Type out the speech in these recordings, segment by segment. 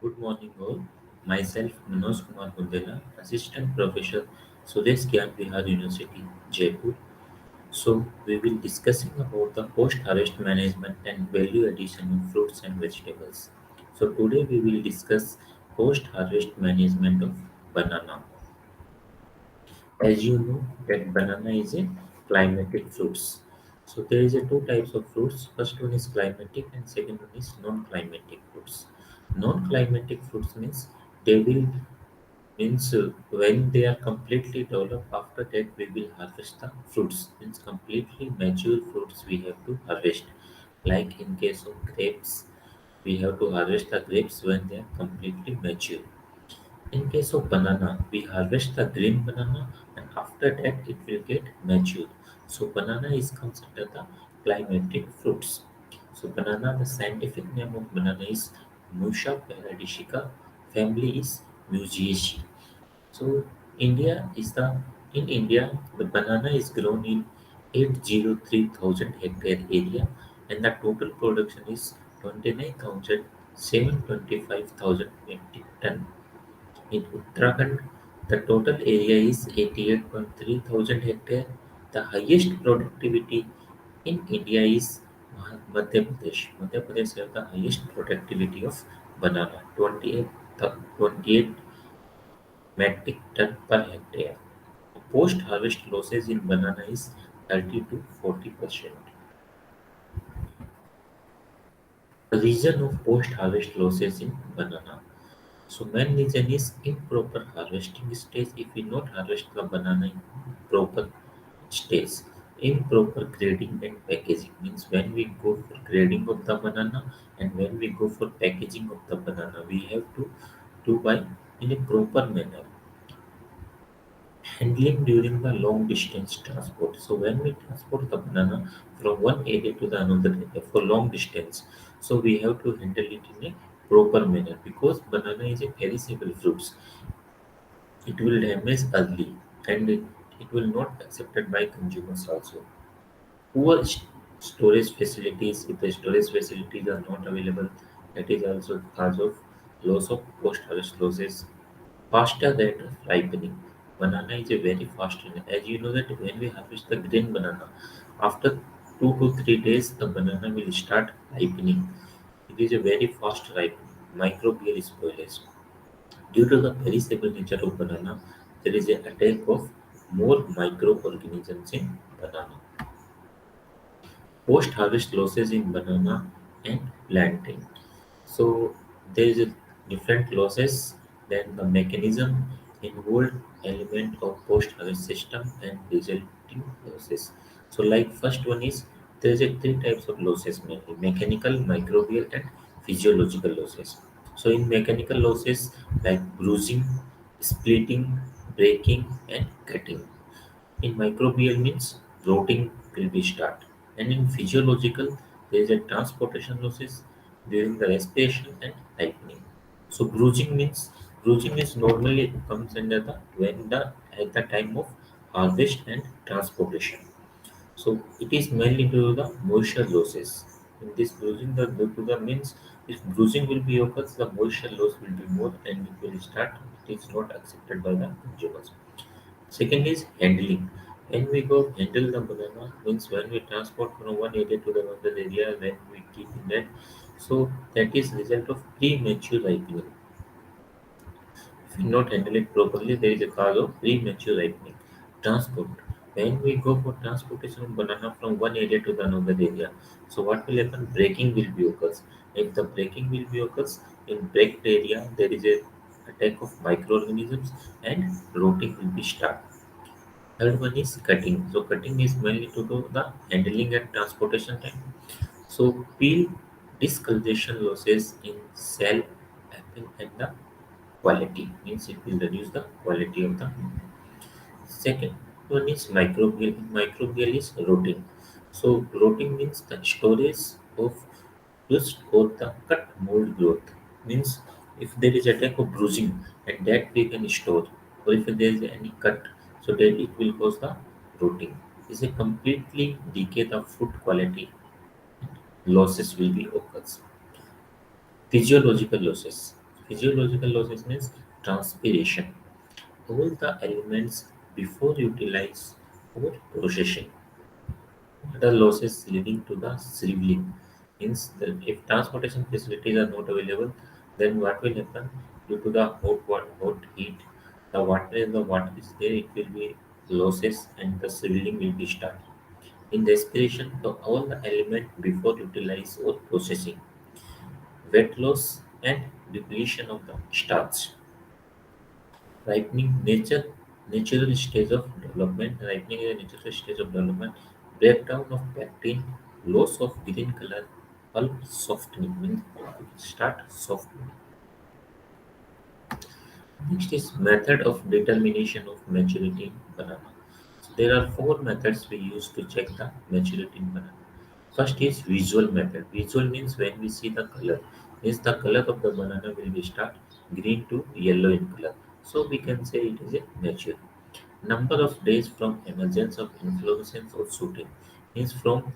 Good morning all. Myself Manoj Kumar Bundela, Assistant Professor Sudesh Gyan Bihar University, Jaipur. So we will discussing about the post-harvest management and value addition in fruits and vegetables. So today we will discuss post-harvest management of banana. As you know that banana is a climatic fruits. So there is a two types of fruits. First one is climatic and second one is non-climatic fruits. Non-climatic fruits means they will means when they are completely developed, after that we will harvest the fruits. Means completely mature fruits we have to harvest. Like in case of grapes, we have to harvest the grapes when they are completely mature. In case of banana, we harvest the green banana and after that it will get matured. So banana is considered the climatic fruits. So banana, the scientific name of banana is Musha paradisica. Family is Musaceae. So in India the banana is grown in 803,000 hectare area and the total production is 29,725,000 metric ton. In Uttarakhand, the total area is 88.3 thousand hectare. The highest productivity in India is Madhya Pradesh. Madhya Pradesh has the highest productivity of banana, 28 metric ton per hectare. Post-harvest losses in banana is 30 to 40%. The reason of post-harvest losses in banana. So main reason is improper harvesting stage. If we not harvest the banana in proper stage, improper grading and packaging means when we go for grading of the banana and when we go for packaging of the banana, we have to do by in a proper manner. Handling during the long distance transport. So when we transport the banana from one area to the another area for long distance, so we have to handle it in a proper manner because banana is a perishable fruits. It will damage early and it will not accepted by consumers also. Poor storage facilities, if the storage facilities are not available, that is also cause of loss of post-harvest losses. Faster rate of ripening. Banana is a very fast runner. As you know that when we harvest the green banana, after 2 to 3 days the banana will start ripening. It is a very fast ripening. Microbial spoilage. Due to the perishable nature of banana, there is an attack of more microorganisms in banana. Post-harvest losses in banana and plantain. So there is a different losses than the mechanism involved element of post-harvest system and resulting losses. So like first one is there is a three types of losses mainly mechanical, microbial and physiological losses. So in mechanical losses like bruising, splitting, breaking and cutting. In microbial means rotting will be start, and in physiological there is a transportation losses during the respiration and ripening. So bruising is normally comes under the when the at the time of harvest and transportation. So it is mainly due to the moisture losses. In this bruising, the due to the means if bruising will be occurs, the moisture loss will be more and it will start. It is not accepted by the consumers. Second is handling. When we go handle the banana means when we transport from one area to the another area when we keep in that. So that is result of premature ripening. If we not handle it properly, there is a cause of premature ripening. Transport. When we go for transportation of banana from one area to the another area, so what will happen? Breaking will be occurs. If the breaking will be occurs in breaked area, there is a attack of microorganisms and rotting will be start. Third one is cutting. So cutting is mainly to do the handling and transportation time. So peel discoloration losses in cell happen and the quality means it will reduce the quality of the. Second one is microbial. Microbial is rotting. So rotting means the storage of rust or the cut mold growth. Means if there is attack of bruising and that we can store, or if there is any cut, so that it will cause the rotting. Is a completely decay the food quality losses will be occurs. Physiological losses. Physiological losses means transpiration. All the elements before utilize or processing. Water losses leading to the shriveling means that if transportation facilities are not available, then what will happen due to the hot heat, the water in the water is there, it will be losses and the shriveling will be start. In respiration, all the element before utilize or processing, wet loss and depletion of the starch. Ripening natural stage of development. Ripening is a natural stage of development. Breakdown of pectin, loss of green color, pulp softening means start softening. Next is method of determination of maturity in banana. So there are four methods we use to check the maturity in banana. First is visual method. Visual means when we see the color, means the color of the banana will be start green to yellow in color. So we can say it is a mature. Number of days from emergence of inflorescence or shooting means from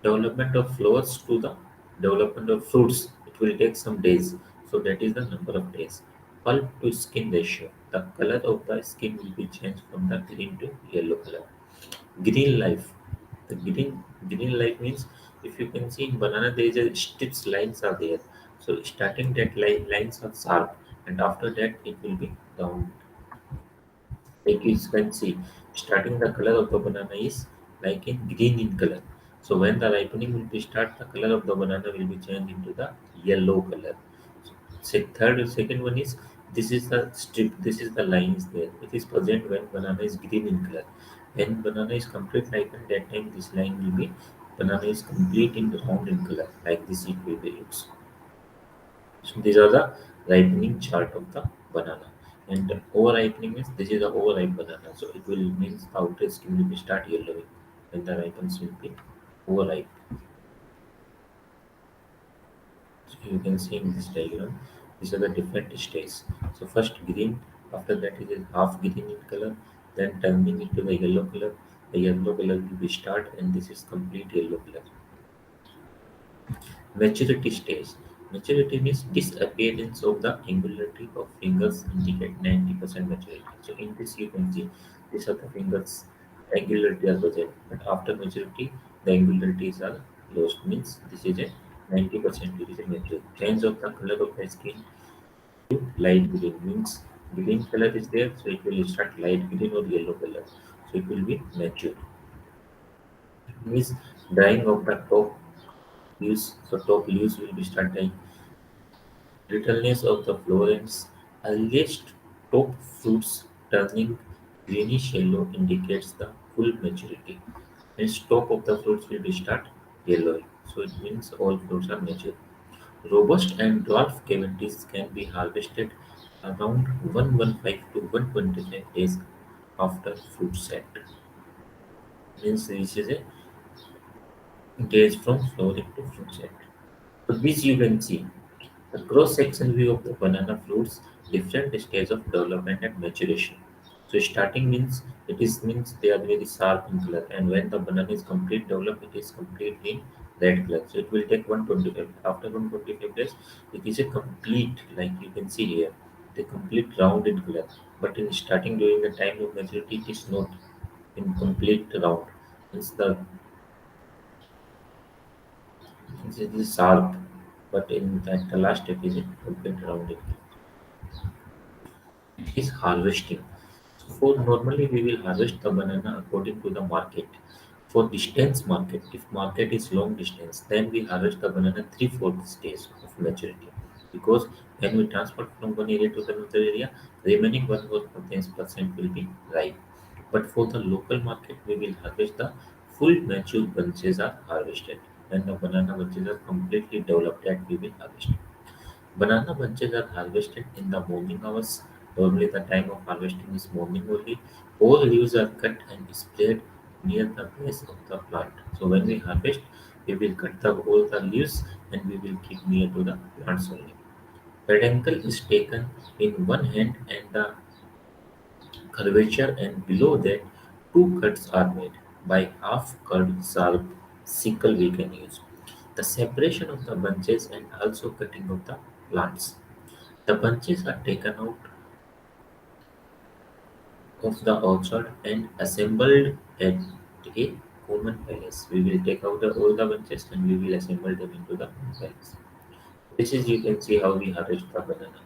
development of flowers to the development of fruits. It will take some days. So that is the number of days. Pulp to skin ratio. The color of the skin will be changed from the green to yellow color. Green life. The green life means if you can see in banana there is a strips lines are there. So starting that lines are sharp and after that it will be round. Like you can see, starting the color of the banana is like in green in color. So when the ripening will be start, the color of the banana will be changed into the yellow color. Second one is this is the strip, this is the line is there. It is present when banana is green in color. When banana is complete ripened, that time this line will be banana is complete in round in color. Like this it will be looks. So these are the ripening chart of the banana. And over ripening means this is the overripe banana. So it will means the outer skin will be start yellowing when the ripens will be overripe. So you can see in this diagram, these are the different stages. So first green, after that it is half green in color, then turning into the yellow color. The yellow color will be start and this is complete yellow color. Maturity stage. Maturity means disappearance of the angularity of fingers indicate 90% maturity. So in this you can see these are the fingers angularity are present, but after maturity the angularities are lost. Means this is a 90% it is a mature. Change of the color of the skin to light green means green color is there, so it will start light green or yellow color. So it will be mature. Means drying of the top leaves, so top leaves will be start dying. Brittleness of the florets, earliest top fruits turning greenish yellow indicates the full maturity. Means top of the fruits will be start yellowing. So it means all fruits are mature. Robust and dwarf cavities can be harvested around 115 to 125 days after fruit set. Means this is a days from flowering to fruit set. So this you can see. The cross-section view of the banana fruits different stage of development and maturation. So starting means it is means they are very sharp in color, and when the banana is complete developed, it is completely in red color. So it will take 125. After 125 days, it is a complete like you can see here, the complete round in color. But in starting during the time of maturity, it is not in complete round. It's it is sharp, but in that the last step is complete round in color. Is harvesting. So for normally we will harvest the banana according to the market. For distance market, if market is long distance, then we harvest the banana 3/4 stage of maturity. Because when we transport from one area to the another area, remaining 1% will be ripe. But for the local market, we will harvest the full mature bunches are harvested. When the banana bunches are completely developed, that we will harvest. Banana bunches are harvested in the morning hours. Normally, the time of harvesting is morning only. All leaves are cut and spread near the base of the plant. So, when we harvest, we will cut all the leaves and we will keep near to the plants only. Peduncle is taken in one hand and the curvature, and below that, two cuts are made. By half cut sharp sickle we can use. The separation of the bunches and also cutting of the plants. The bunches are taken out of the orchard and assembled at a common palace. We will take out all the bunches and we will assemble them into the palace. This is you can see how we harvest the banana.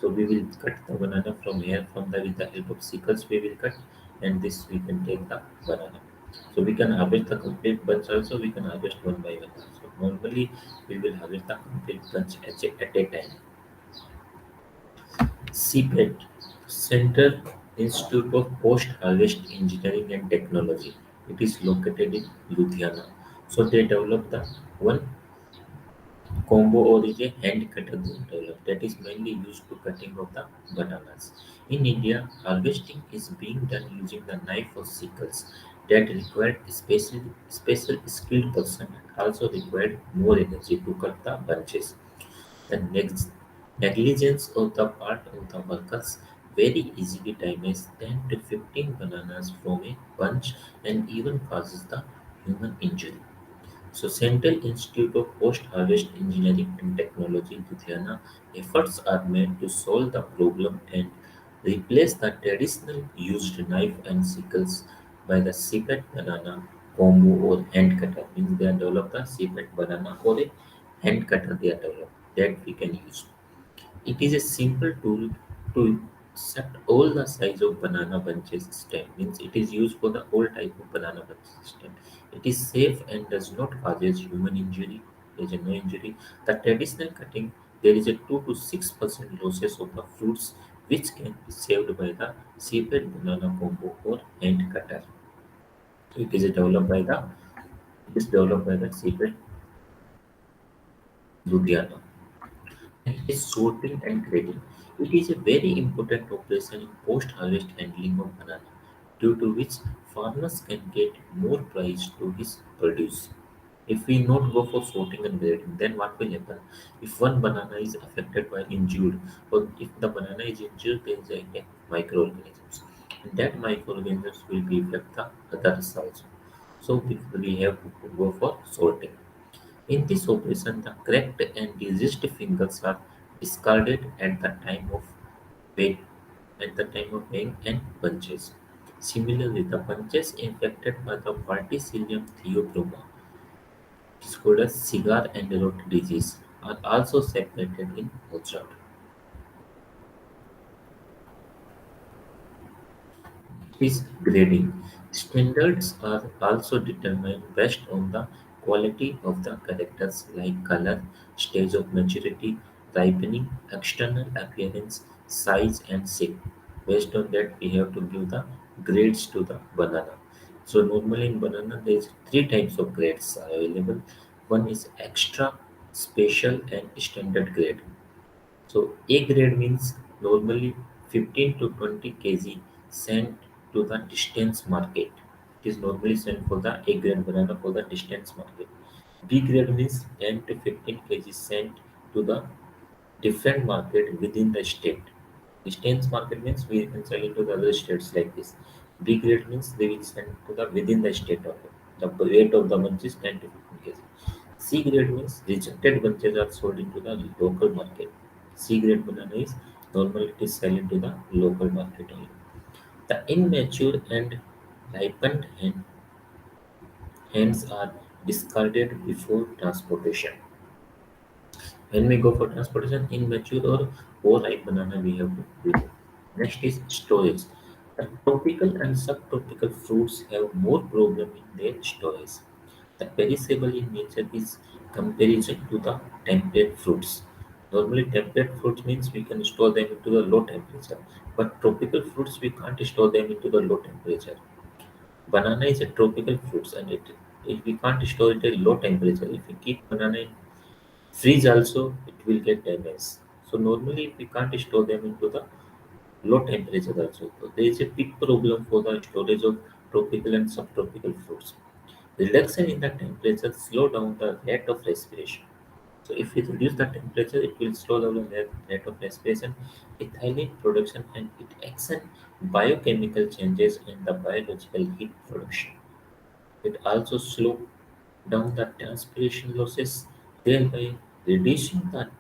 So we will cut the banana from here from the with the help of sickles we will cut, and this we can take the banana. So we can harvest the complete bunch also, we can harvest one by one. So normally we will harvest the complete bunch at a time. CPET, Central Institute of Post Harvest Engineering and Technology. It is located in Ludhiana. So they developed the one combo or is a hand cutter developed that is mainly used to cutting of the bananas. In India, harvesting is being done using the knife or sickles that required special skilled person and also required more energy to cut the bunches. The negligence of the part of the workers very easily damages 10 to 15 bananas from a bunch and even causes the human injury. So, Central Institute of Post-Harvest Engineering and Technology, Ludhiana, efforts are made to solve the problem and replace the traditional used knife and sickles by the separate banana combo or hand cutter. Means they have developed a separate banana or a hand cutter they have developed that we can use. It is a simple tool to set all the size of banana bunches stem. Means it is used for the whole type of banana bunches stem. It is safe and does not causes human injury. There is no injury. The traditional cutting there is a 2 to 6% losses of the fruits which can be saved by the separate banana combo or hand cutter. It is developed by the separate Ludhiana. And it is sorting and grading. It is a very important operation in post-harvest handling of banana, due to which farmers can get more price to his produce. If we not go for sorting and grading, then what will happen? If one banana is affected by injured, or if the banana is injured, there is a microorganisms. And that microorganisms will be affect the others also. So we have to go for sorting. In this operation, the cracked and diseased fingers are discarded weight, at the time of weighing and bunches. Similarly, the bunches infected by the Verticillium theobroma, which is called as cigar and rot disease, are also separated in orchard. Is grading. Standards are also determined based on the quality of the characters like color, stage of maturity, ripening, external appearance, size, and shape. Based on that, we have to give the grades to the banana. So normally in banana, there is three types of grades are available. One is extra, special, and standard grade. So A grade means normally 15 to 20 kg sent to the distance market. It is normally sent for the A grade banana for the distance market. B grade means 10 to 15 kg sent to the different market within the state. Distance market means we can sell into the other states like this. B grade means they will send to the within the state of it. The weight of the bunch is 10 to 15 kg. C grade means rejected bunches are sold into the local market. C grade banana is normally it is sold into the local market only. The immature and ripened hens are discarded before transportation. When we go for transportation, immature or overripe banana we have to remove. Next is storage. The tropical and subtropical fruits have more problem in their storage. The perishable in nature is comparison to the temperate fruits. Normally, temperate fruits means we can store them into the low temperature, but tropical fruits we can't store them into the low temperature. Banana is a tropical fruits, and we can't store it at low temperature. If we keep banana in freeze also, it will get damaged. So normally we can't store them into the low temperature also. So there is a big problem for the storage of tropical and subtropical fruits. Reduction in the temperature slow down the rate of respiration. So if we reduce the temperature, it will slow down the rate of respiration, ethylene production, and it action biochemical changes in the biological heat production. It also slow down the transpiration losses, thereby reducing the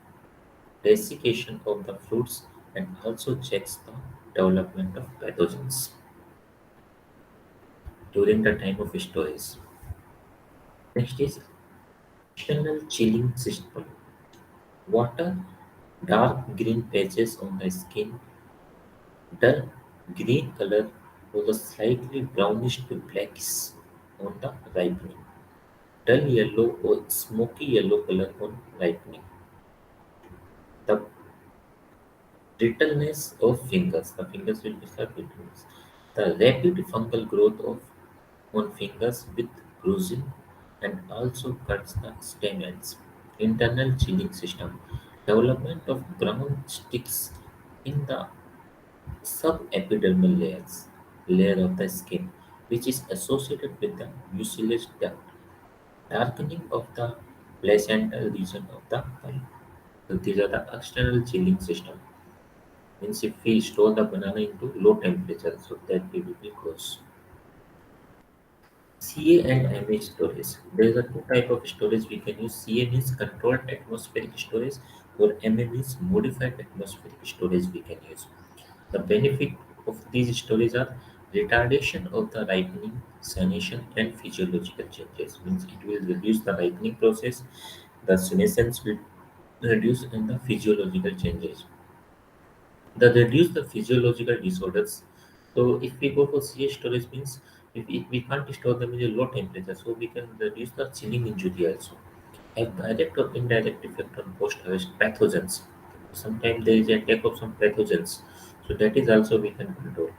desiccation of the fruits, and also checks the development of pathogens during the time of storage. Next is external chilling system. Water, dark green patches on the skin, dull green color with a slightly brownish to blackish on the ripening, dull yellow or smoky yellow color on ripening. The brittleness of fingers, the fingers will be the brittleness. The rapid fungal growth of on fingers with bruising and also cuts the stem ends. Internal chilling system. Development of brown sticks in the subepidermal layer of the skin, which is associated with the mucilage duct. Darkening of the placental region of the pulp. So these are the external chilling system. Means if we store the banana into low temperature, so that it will be close. CA and MA storage. There is a two type of storage we can use. CA means controlled atmospheric storage, or MA means modified atmospheric storage we can use. The benefit of these storage are retardation of the ripening, senescence, and physiological changes. Means it will reduce the ripening process, the senescence will reduce, and the physiological changes. The reduce the physiological disorders. So if we go for CH storage means if we can't store them in a low temperature, so we can reduce the chilling injury also. Have direct or indirect effect on post-harvest pathogens. Sometimes there is a attack of some pathogens, so that is also we can control.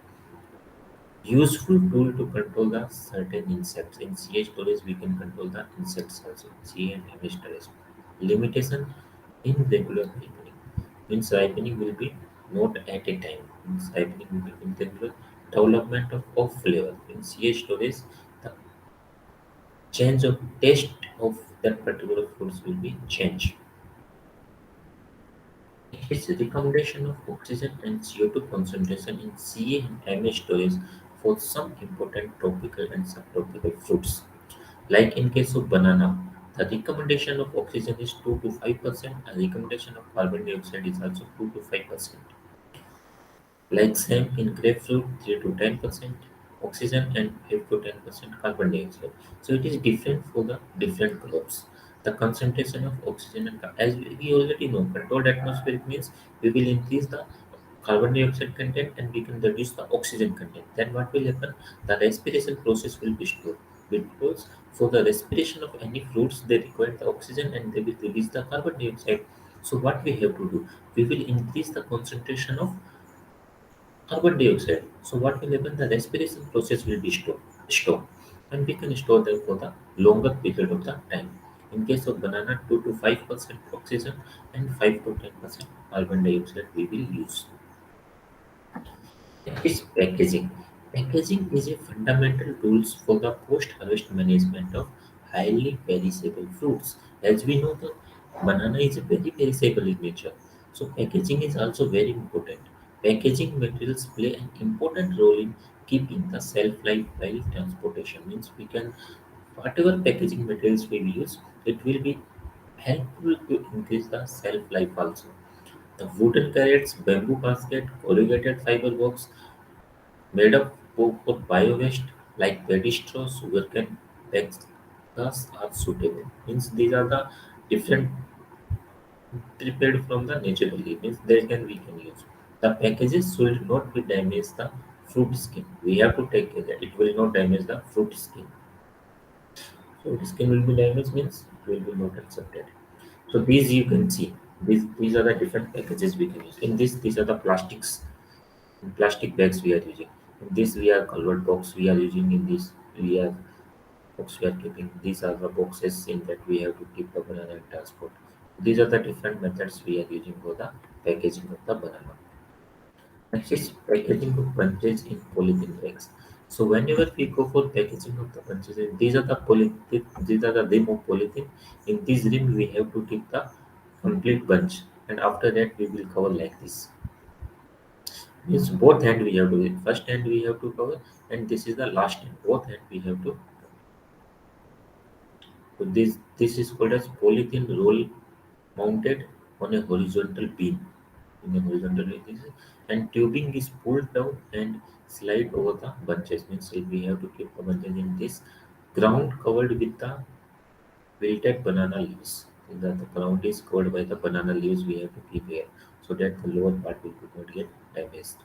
Useful tool to control the certain insects. In CH storage, we can control the insects also. C and M storage. Limitation in regular ripening. Means ripening will be not at a time. Means ripening will be in regular development of off flavor. In CH storage, the change of taste of that particular fruits will be changed. Its recommendation of oxygen and CO2 concentration in Ca and Ma storage for some important tropical and subtropical fruits. Like in case of banana, the recommendation of oxygen is 2 to 5%, and recommendation of carbon dioxide is also 2 to 5%. Like same in grapefruit, 3 to 10% oxygen and 5 to 10% carbon dioxide. So it is different for the different crops. The concentration of oxygen and as we already know, controlled atmospheric means we will increase the carbon dioxide content and we can reduce the oxygen content. Then what will happen? The respiration process will be stored because for the respiration of any fruits they require the oxygen and they will release the carbon dioxide. So what we have to do? We will increase the concentration of carbon dioxide. So what will happen? The respiration process will be stopped, and we can store them for the longer period of the time. In case of banana, 2 to 5% oxygen and 5 to 10% carbon dioxide we will use. Is packaging. Packaging is a fundamental tools for the post-harvest management of highly perishable fruits. As we know, the banana is very perishable in nature, so packaging is also very important. Packaging materials play an important role in keeping the shelf life while transportation. Means we can whatever packaging materials we use, it will be helpful to increase the shelf life also. The wooden crates, bamboo basket, corrugated fiber box made up of bio-waste like paddy straw, sugarcane bags are suitable. Means these are the different prepared from the naturally. Means they we can use. The packages should not be damage the fruit skin. We have to take care that it will not damage the fruit skin. So the skin will be damaged means it will be not accepted. So these you can see. These are the different packages we can use. In this, these are the plastic bags we are using. In this we are colored box we are using. In this we are box we are keeping. These are the boxes in that we have to keep the banana and transport. These are the different methods we are using for the packaging of the banana. Next is packaging of bunches in polythene bags. So whenever we go for packaging of the bunches, these are the polythene, these are the rim of polythene. In this rim we have to keep the complete bunch, and after that we will cover like this. Means both hand we have to first hand we have to cover, and this is the last hand. Both hand we have to. So this is called as polythene roll mounted on a horizontal beam. In a horizontal beam, and tubing is pulled down and slide over the bunches. Means if we have to keep the bunches in this ground covered with the wilted banana leaves. The ground is covered by the banana leaves we have to keep here so that the lower part will not get damaged.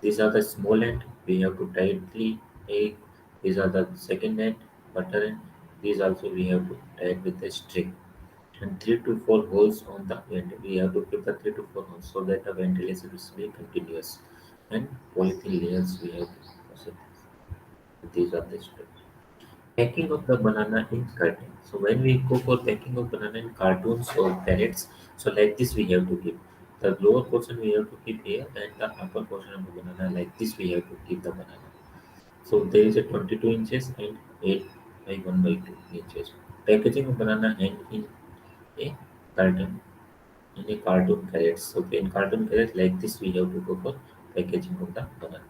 These are the small end. We have to tightly take. These are the second end, butter end. These also we have to tie it with a string. And 3 to 4 holes on the vent. We have to keep the 3 to 4 holes so that the ventilation is be continuous. And polythene layers we have to also. These are the steps. Packing of the banana in carton. So when we go for packing of banana in cartoons or pallets, so like this we have to keep. The lower portion we have to keep here and the upper portion of the banana like this we have to keep the banana. So there is a 22 inches and 8 by 1 by 2 inches. Packaging of banana and in a carton in a cartoon carrots. So in cartoon carrots like this we have to go for packaging of the banana.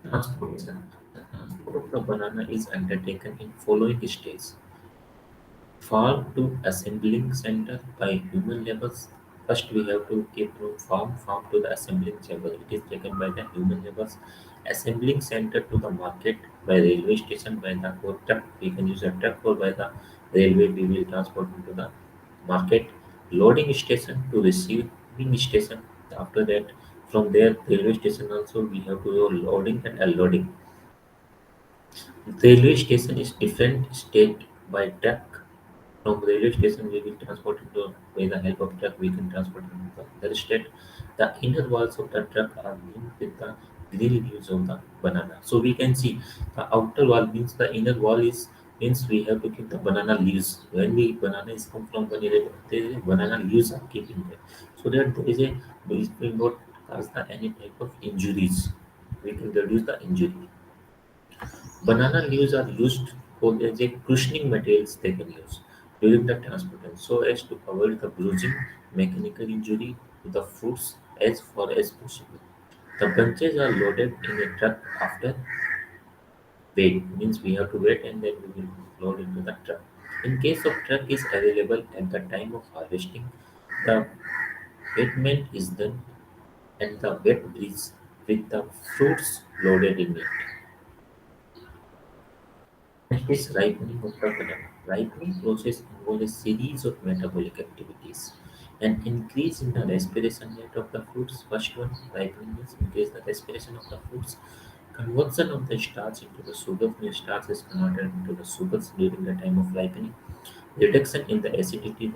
Transportation. The transport of the banana is undertaken in following stages. Farm to assembling center by human labors. First, we have to keep from farm to the assembling chamber. It is taken by the human labors. Assembling center to the market by railway station by the or truck. We can use a truck or by the railway. We will transport into the market. Loading station to receiving station. After that, from there railway station also we have to do loading and unloading. Railway station is different state by truck. From railway station, we will transport it to by the help of truck. We can transport it to the other state. The inner walls of the truck are linked with the grill leaves of the banana. So we can see the outer wall means the inner wall is means we have to keep the banana leaves. When the banana is come from banana, there is a banana leaves are keeping there. So that there is a we will not cause the any type of injuries. We can reduce the injury. Banana leaves are used for as a cushioning materials they can use during the transport so as to avoid the bruising, mechanical injury to the fruits as far as possible. The bunches are loaded in a truck after wait means we have to wait and then we will load into the truck. In case of truck is available at the time of harvesting, the wetment is done and the wet bridge with the fruits loaded in it. Next is ripening of the banana. Ripening process involves a series of metabolic activities. An increase in the respiration rate of the fruits. First one, ripening means increase the respiration of the fruits. Conversion of the starch into the sugar. When starch is converted into the sugars during the time of ripening. Reduction in the acidity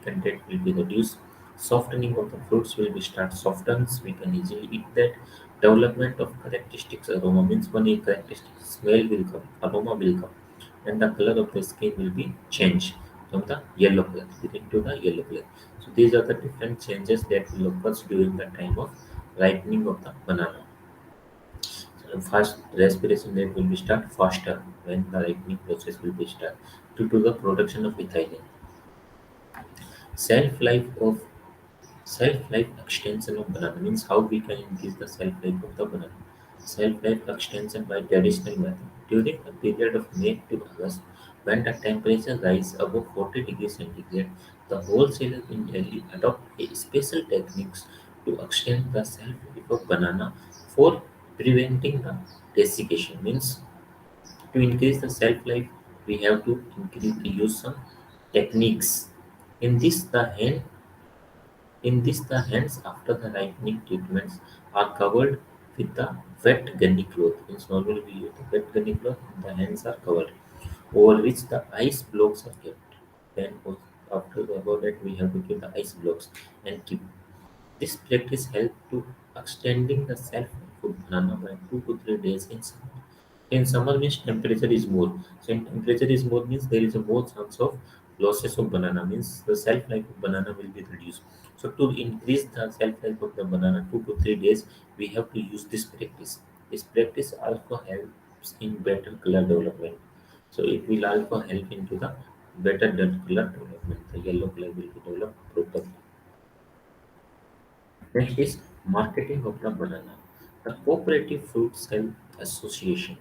content will be reduced. Softening of the fruits will be start softens. We can easily eat that. Development of characteristics aroma means when a characteristic smell will come, aroma will come, and the color of the skin will be changed from the yellow color into the yellow color. So these are the different changes that will occur during the time of ripening of the banana. So fast respiration rate will be start faster when the ripening process will be start due to the production of ethylene. Shelf life of shelf life extension of banana means how we can increase the shelf life of the banana. Shelf life extension by traditional method. During the period of May to August, when the temperature rises above 40 degrees centigrade, the wholesalers in Delhi adopt a special techniques to extend the shelf life of banana for preventing the desiccation. Means to increase the shelf life, we have to use some techniques. In this, the hands after the ripening treatments are covered with the wet gunny cloth. Means normally we use the wet gunny cloth and the hands are covered, over which the ice blocks are kept. Then after about that we have to keep the ice blocks and keep. This practice helps to extending the shelf life of banana by 2 to 3 days in summer. In summer means temperature is more. So in temperature is more means there is a more chance of losses of banana means the shelf life of banana will be reduced. So to increase the shelf life of the banana 2 to 3 days, we have to use this practice. This practice also helps in better color development. So it will also help into the better color development. The yellow color will be developed properly. Next is marketing of the banana. The Cooperative Fruit Sale Association.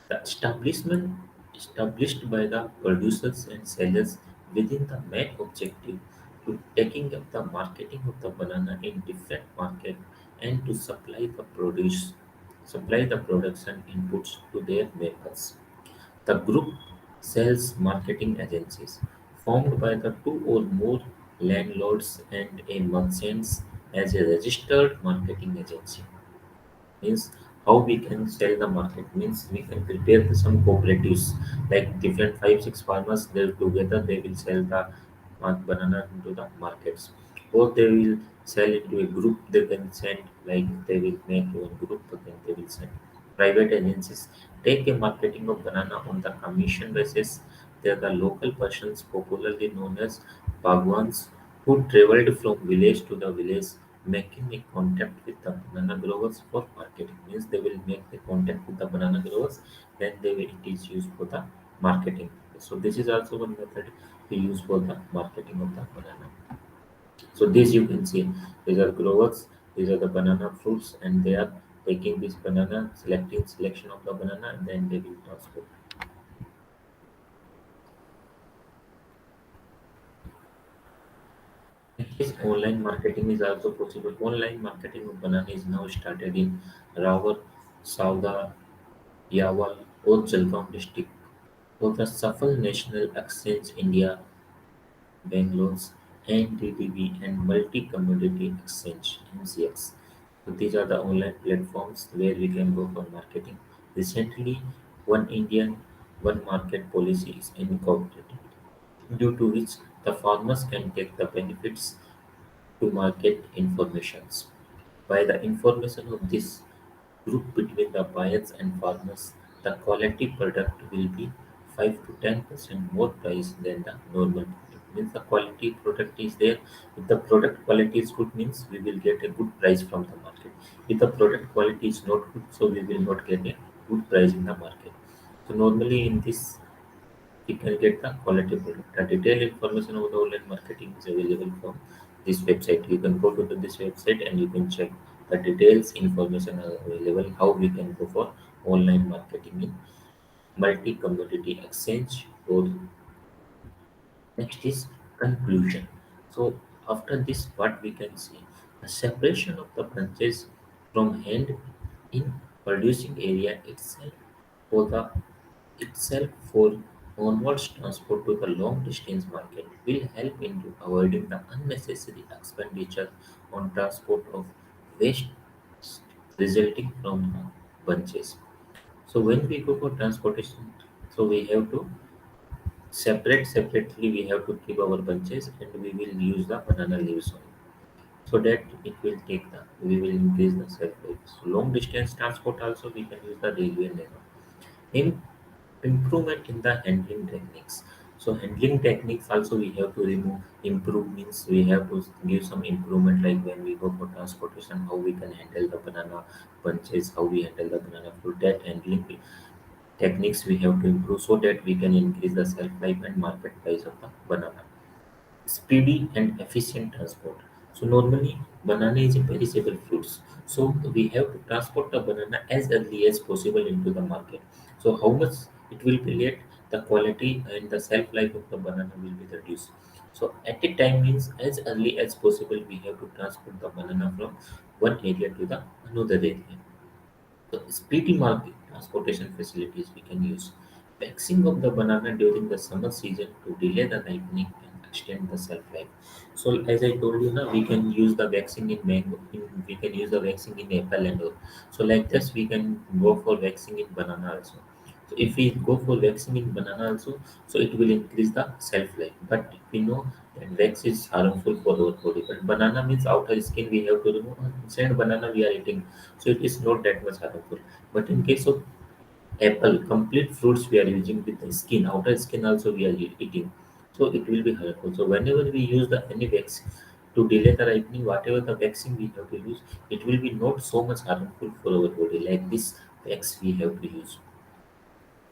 The establishment established by the producers and sellers within the main objective to taking up the marketing of the banana in different market and to supply the production inputs to their makers. The group sells marketing agencies formed by the two or more landlords and a merchants as a registered marketing agency. Means how we can sell the market means we can prepare some cooperatives like different 5 6 farmers they together they will sell the banana into the markets, or they will sell into a group. They can send like they will make one group but then they will send private agencies take a marketing of banana on the commission basis. They are the local persons popularly known as Bhagwans who traveled from village to the village making a contact with the banana growers for marketing. Means they will make the contact with the banana growers, then it is used for the marketing. So this is also one method we use for the marketing of the banana. So this you can see, these are growers, these are the banana fruits, and they are taking this banana, selecting selection of the banana, and then they will transport. Yes, online marketing is also possible. Online marketing of banana is now started in Rawar, Sauda, Yawal, or Jalgaon district. For the Safal National Exchange India, Bangalore's NDDB and Multi-Commodity Exchange (MCX). So these are the online platforms where we can go for marketing. Recently, one Indian, one market policy is incorporated, due to which the farmers can take the benefits to market informations. By the information of this group between the buyers and farmers, the quality product will be 5 to 10% more price than the normal product. Means the quality product is there. If the product quality is good, means we will get a good price from the market. If the product quality is not good, so we will not get a good price in the market. So normally in this you can get the quality product. The detailed information about the online marketing is available from this website. You can go to this website and you can check the details information are available how we can go for online marketing in multi commodity exchange or next is conclusion. So after this, what we can see, the separation of the branches from hand in producing area itself for onwards transport to the long distance market will help into avoiding the unnecessary expenditure on transport of waste resulting from the bunches. So when we go for transportation, so we have to separately we have to keep our bunches and we will use the banana leaves only. So that it will take the we will increase the shelf life. So long distance transport also we can use the railway nano. In improvement in the handling techniques. So handling techniques also we have to improve means we have to give some improvement like when we go for transportation, how we can handle the banana bunches, how we handle the banana fruit. That handling techniques we have to improve so that we can increase the shelf life and market price of the banana. Speedy and efficient transport. So normally banana is a perishable fruits. So we have to transport the banana as early as possible into the market. So how much it will be late, the quality and the shelf life of the banana will be reduced. So at a time means as early as possible we have to transport the banana from one area to the another area. So speedy market transportation facilities we can use. Waxing of the banana during the summer season to delay the ripening and extend the shelf life. So as I told you now, we can use the waxing in mango. We can use the waxing in apple and all. So like this, we can go for waxing in banana also. So if we go for waxing in banana also, so it will increase the shelf life. But we know that wax is harmful for our body. But banana means outer skin we have to remove. Inside banana we are eating, so it is not that much harmful. But in case of apple, complete fruits we are using with the skin, outer skin also we are eating, so it will be harmful. So whenever we use the any wax to delay the ripening, whatever the vaccine we have to use, it will be not so much harmful for our body like this wax we have to use.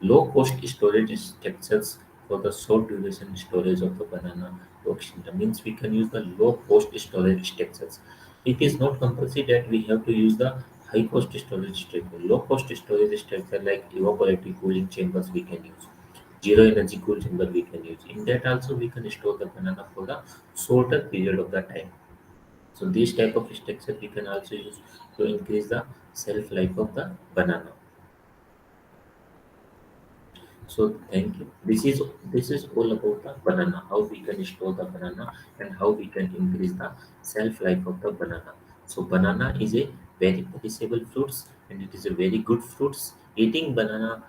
Low cost storage structures for the short duration storage of the banana toxin. That means we can use the low cost storage structures. It is not compulsory that we have to use the high cost storage structure. Low cost storage structure like evaporative cooling chambers we can use. zero energy cool chamber we can use. In that also we can store the banana for the shorter period of the time. So this type of structure we can also use to increase the shelf life of the banana. So thank you. This is all about the banana, how we can store the banana and how we can increase the shelf life of the banana. So banana is a very perishable fruits and it is a very good fruits. Eating banana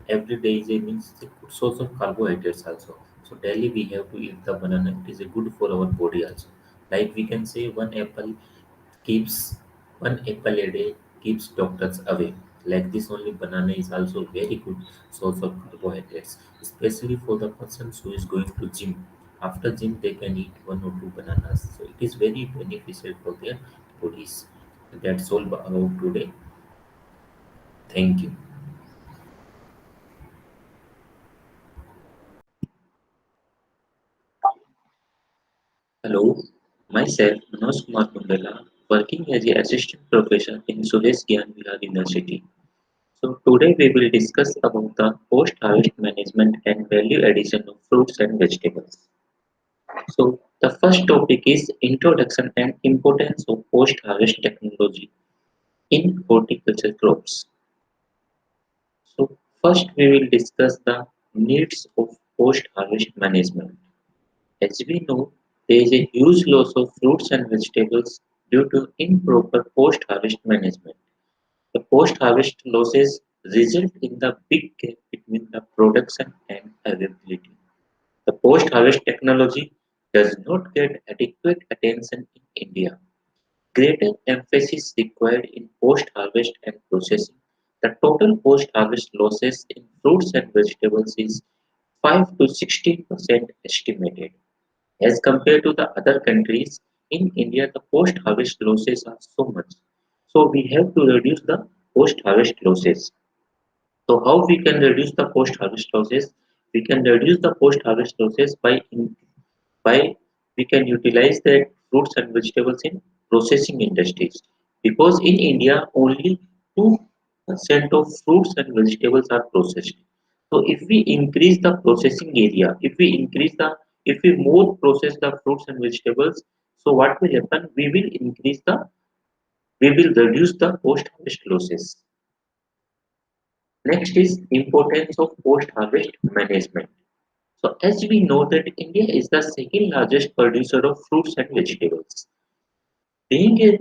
every day is a means a good source of carbohydrates also. So daily we have to eat the banana. It is a good for our body also. Like we can say keeps one apple a day keeps doctors away. Like this only banana is also very good source of carbohydrates, especially for the persons who is going to gym. After gym they can eat one or two bananas. So it is very beneficial for their bodies. That's all about today. Thank you. Hello, myself Manoj Bundela, working as an assistant professor in Suresh Gyan Vihar University. So today we will discuss about the post-harvest management and value addition of fruits and vegetables. So the first topic is introduction and importance of post-harvest technology in horticulture crops. So first we will discuss the needs of post-harvest management. As we know, there is a huge loss of fruits and vegetables due to improper post-harvest management. The post-harvest losses result in the big gap between the production and availability. The post-harvest technology does not get adequate attention in India. Greater emphasis required in post-harvest and processing. The total post-harvest losses in fruits and vegetables is 5 to 16% estimated. As compared to the other countries, in India the post-harvest losses are so much. So we have to reduce the post-harvest losses. So how we can reduce the post-harvest losses? We can reduce the post-harvest losses by we can utilize the fruits and vegetables in processing industries. Because in India only 2% of fruits and vegetables are processed. So if we increase the processing area, if we more process the fruits and vegetables, so what will happen? We will reduce the post-harvest losses. Next is importance of post-harvest management. So as we know that India is the second largest producer of fruits and vegetables. Being a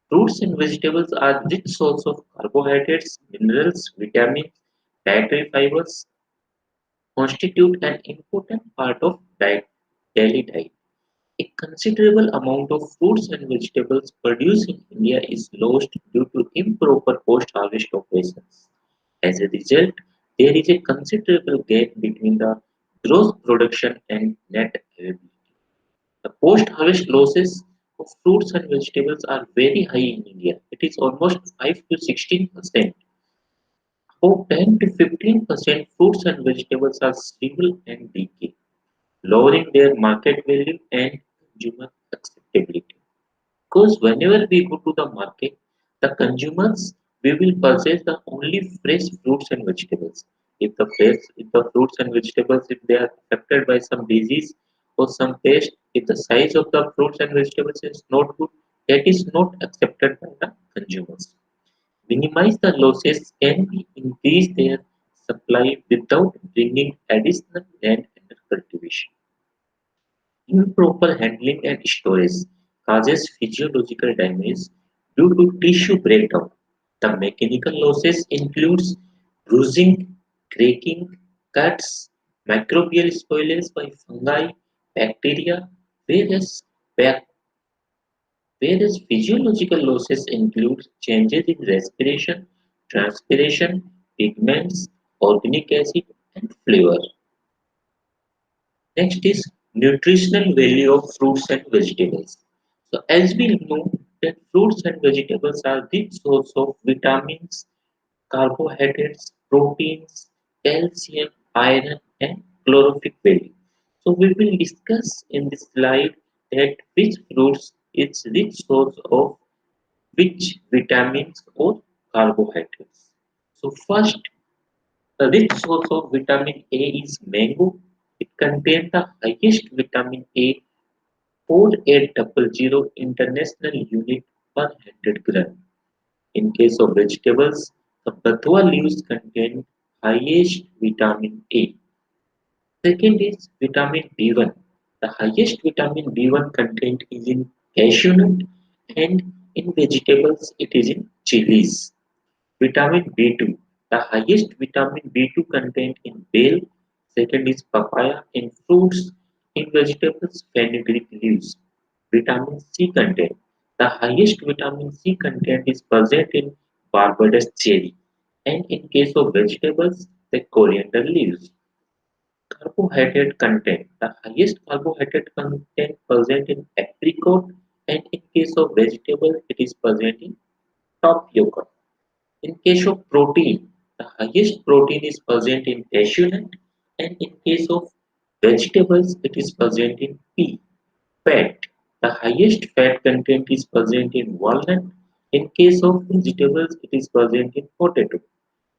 fruits and vegetables are rich source of carbohydrates, minerals, vitamins, dietary fibers, constitute an important part of daily diet. A considerable amount of fruits and vegetables produced in India is lost due to improper post-harvest operations. As a result, there is a considerable gap between the gross production and net availability. The post-harvest losses of fruits and vegetables are very high in India. It is almost 5 to 16%. About 10 to 15% fruits and vegetables are shrivel and decay, lowering their market value and consumer acceptability. Because whenever we go to the market, the consumers we will purchase the only fresh fruits and vegetables. If the fruits and vegetables if they are affected by some disease or some pest, if the size of the fruits and vegetables is not good, that is not accepted by the consumers. Minimize the losses can be increase their supply without bringing additional land under cultivation. Improper handling and storage causes physiological damage due to tissue breakdown. The mechanical losses includes bruising, cracking, cuts, microbial spoilage by fungi, bacteria, whereas, bac- whereas physiological losses include changes in respiration, transpiration, pigments, organic acid, and flavor. Next is nutritional value of fruits and vegetables. So as we know that fruits and vegetables are rich source of vitamins, carbohydrates, proteins, calcium, iron and calorific value. So we will discuss in this slide that which fruits is rich source of which vitamins or carbohydrates. So first The rich source of vitamin A is mango. It contains the highest vitamin A 4800 international unit per 100 gram. In case of vegetables, the bathua leaves contain highest vitamin A. Second is vitamin B1. The highest vitamin B1 content is in cashew nut and in vegetables it is in chilies. Vitamin B2. The highest vitamin B2 content in bale. Second is papaya in fruits. In vegetables, fenugreek leaves. Vitamin C content. The highest vitamin C content is present in Barbados cherry. And in case of vegetables, the coriander leaves. Carbohydrate content. The highest carbohydrate content present in apricot, and in case of vegetable, it is present in tapioca. In case of protein, the highest protein is present in cashew nut, and in case of vegetables, it is present in pea. Fat, the highest fat content is present in walnut. In case of vegetables, it is present in potato.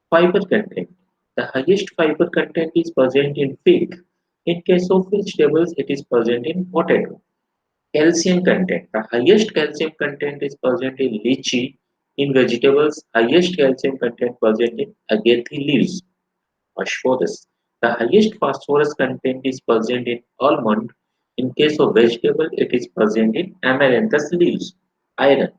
Fiber content, the highest fiber content is present in fig. In case of vegetables, it is present in potato. Calcium content. The highest calcium content is present in lychee. In vegetables, highest calcium content present in agatha leaves. Phosphorus. The highest phosphorus content is present in almond. In case of vegetable, it is present in amaranthus leaves. Iron.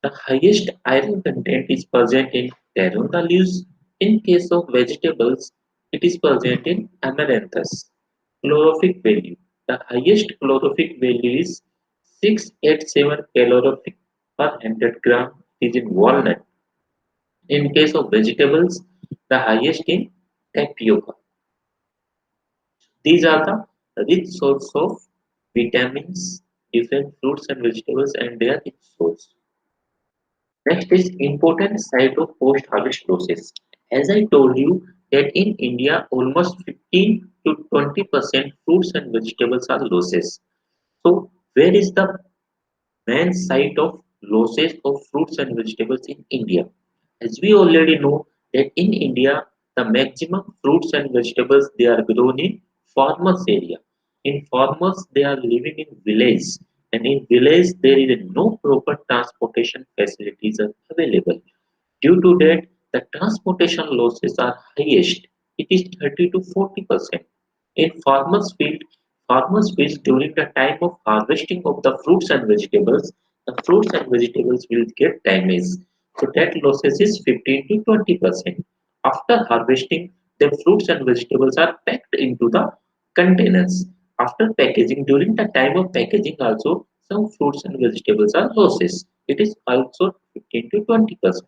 The highest iron content is present in Tarunda leaves. In case of vegetables, it is present in amaranthus. Calorific value. The highest calorific value is 687 calorific per 100 gram is in walnut. In case of vegetables, the highest in tapioca. These are the rich source of vitamins, different fruits and vegetables and their rich source. Next is important side of post-harvest process. As I told you that in India almost 15 to 20% fruits and vegetables are losses. So where is the main site of losses of fruits and vegetables in India? As we already know that in India the maximum fruits and vegetables they are grown in farmers area. In farmers they are living in village, and in village there is no proper transportation facilities are available. Due to that, the transportation losses are highest. It is 30 to 40%. In farmers fields during the time of harvesting of the fruits and vegetables, the fruits and vegetables will get damaged. So that losses is 15 to 20%. After harvesting, the fruits and vegetables are packed into the containers. After packaging, during the time of packaging also, some fruits and vegetables are losses. It is also 15 to 20%.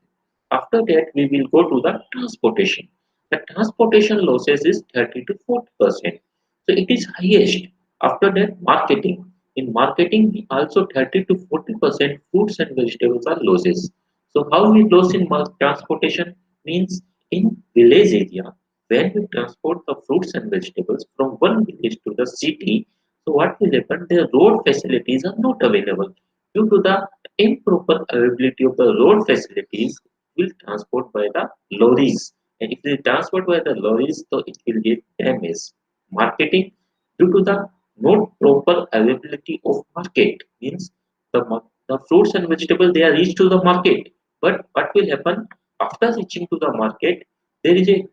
After that, we will go to the transportation. The transportation losses is 30 to 40%. So it is highest. After that, marketing. In marketing, we also 30 to 40% fruits and vegetables are losses. So how we lose in transportation means in village area when we transport the fruits and vegetables from one village to the city. So what will happen? The road facilities are not available due to the improper availability of the road facilities will transport by the lorries, and if they transport by the lorries so it will get damaged. Marketing, due to the not proper availability of market means the fruits and vegetables they are reached to the market, but what will happen after reaching to the market? There is a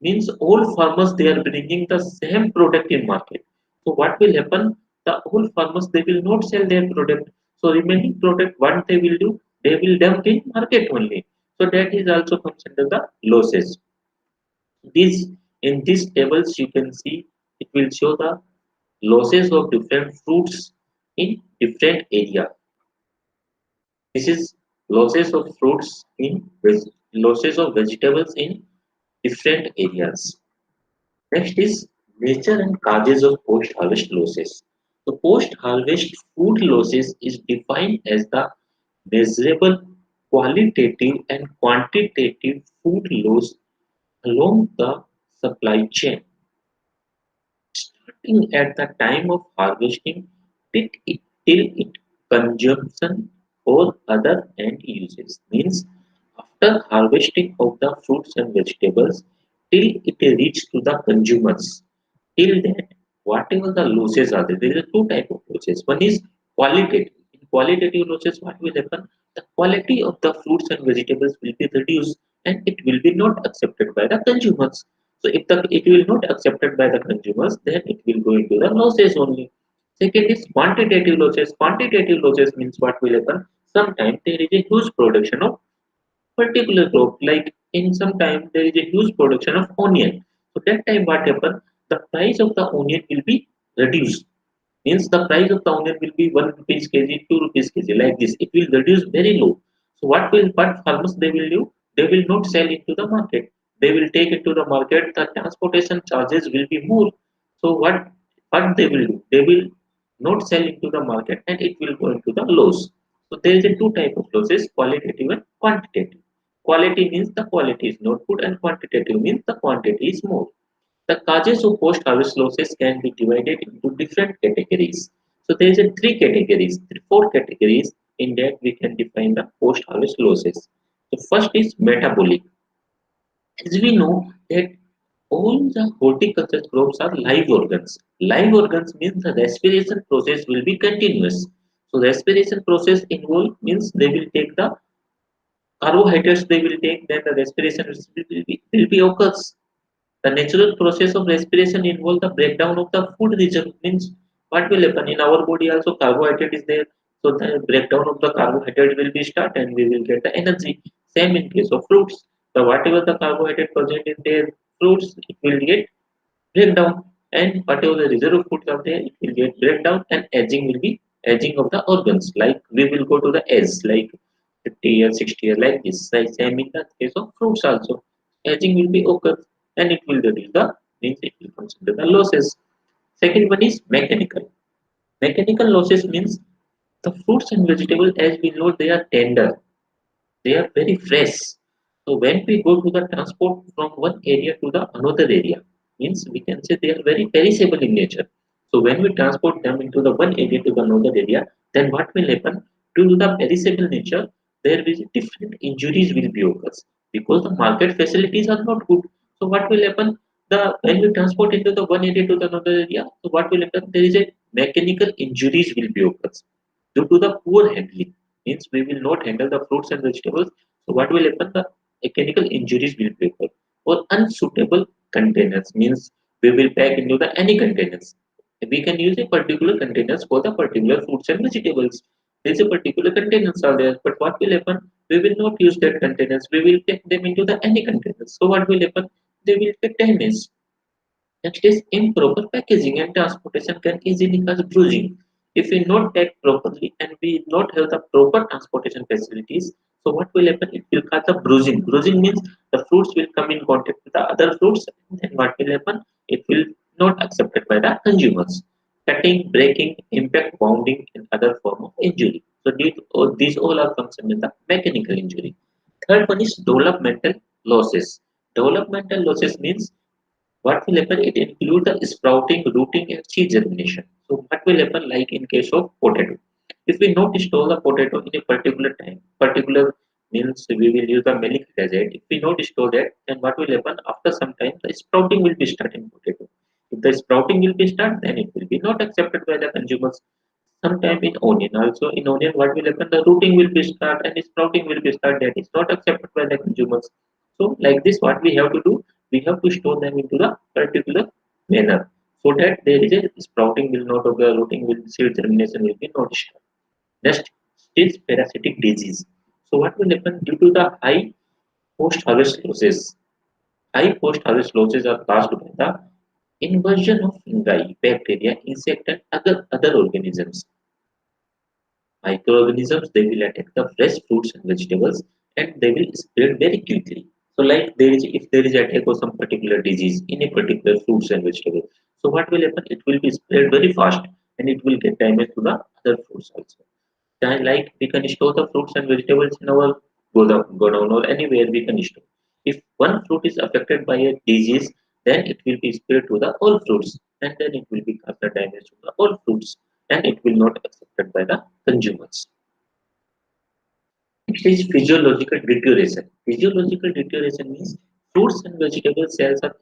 means all farmers they are bringing the same product in market. So what will happen? The all farmers they will not sell their product. So remaining product what they will do? They will dump in market only. So that is also comes under the losses. This in these tables you can see it will show the losses of different fruits in different area. This is losses of fruits in losses of vegetables in different areas. Next is nature and causes of post-harvest losses. The post-harvest food losses is defined as the measurable qualitative and quantitative food loss along the supply chain, starting at the time of harvesting till it consumption or other end uses. Means after harvesting of the fruits and vegetables till it reach to the consumers. Till that, whatever the losses are there is a two type of losses. One is qualitative. In qualitative losses, what will happen? The quality of the fruits and vegetables will be reduced and it will be not accepted by the consumers. So if it will not accepted by the consumers, then it will go into the losses only. Second is quantitative losses. Quantitative losses means what will happen? Sometimes there is a huge production of particular crop. Like in some time there is a huge production of onion. So that time what happen? The price of the onion will be reduced. Means the price of the onion will be 1 rupees kg, 2 rupees kg, like this. It will reduce very low. So what farmers they will do? They will not sell into the market. They will take it to the market. The transportation charges will be more. So what they will do? They will not sell into the market and it will go into the loss. So there is a two type of losses: qualitative and quantitative. Quality means the quality is not good, and quantitative means the quantity is more. The causes of post-harvest losses can be divided into different categories. So there is a three categories, four categories in that we can define the post-harvest losses. The first is metabolic. As we know that all the horticulture crops are live organs. Live organs means the respiration process will be continuous. So respiration process involved means they will take the carbohydrates they will take, then the respiration will be occurs. The natural process of respiration involves the breakdown of the food reserve. Means what will happen in our body also carbohydrate is there. So the breakdown of the carbohydrate will be start and we will get the energy. Same in case of fruits. The whatever the carbohydrate present in their fruits, it will get breakdown, and whatever the reserve foods are there, it will get breakdown and aging will be aging of the organs. Like we will go to the age like 50 years, 60 years like this. Like same in the case of fruits also. Aging will be occur and it will reduce the means it will consider the losses. Second one is mechanical. Mechanical losses means the fruits and vegetables as we know they are tender, they are very fresh. So when we go to the transport from one area to the another area, means we can say they are very perishable in nature. So when we transport them into the one area to the another area, then what will happen? Due to the perishable nature, there will be different injuries will be occurs because the market facilities are not good. So what will happen? The when we transport into the one area to the another area, so what will happen? There is a mechanical injuries will be occurs due to the poor handling. Means we will not handle the fruits and vegetables. So what will happen? The mechanical injuries will be occur. Or unsuitable containers means we will pack into the any containers. We can use a particular containers for the particular fruits and vegetables. There is a particular containers are there, but what will happen? We will not use that containers. We will take them into the any containers. So what will happen? They will get damaged. Next is improper packaging and transportation can easily cause bruising. If we not pack properly and we not have the proper transportation facilities, so what will happen? It will cause the bruising. Bruising means the fruits will come in contact with the other fruits, and then what will happen? It will not accepted by the consumers. Cutting, breaking, impact, wounding, and other form of injury. So these all are concerned in the mechanical injury. Third one is developmental losses. Developmental losses means what will happen? It include the sprouting, rooting, and seed germination. So what will happen? Like in case of potato, if we not store the potato in a particular time, particular means we will use the malic acid. If we not store that, then what will happen? After some time, the sprouting will be start in potato. If the sprouting will be start, then it will be not accepted by the consumers. Sometime in onion also, in onion what will happen? The rooting will be start and sprouting will be start. That is not accepted by the consumers. So like this, what we have to do? We have to store them into the particular manner so that there is a sprouting will not occur, rooting will seed germination will be not start. Next is parasitic disease. So what will happen due to the high post-harvest losses? High post-harvest losses are caused by the inversion of fungi, bacteria, insect, and other organisms. Microorganisms they will attack the fresh fruits and vegetables and they will spread very quickly. So like there is if there is attack of some particular disease in a particular fruits and vegetables, so what will happen? It will be spread very fast and it will get damage to the other fruits also. Then like we can store the fruits and vegetables in our godown or anywhere we can store. If one fruit is affected by a disease, then it will be spread to the all fruits and then it will be cause the damage to the all fruits and it will not accepted by the consumers. Next is physiological deterioration. Physiological deterioration means Fruits and vegetable cells are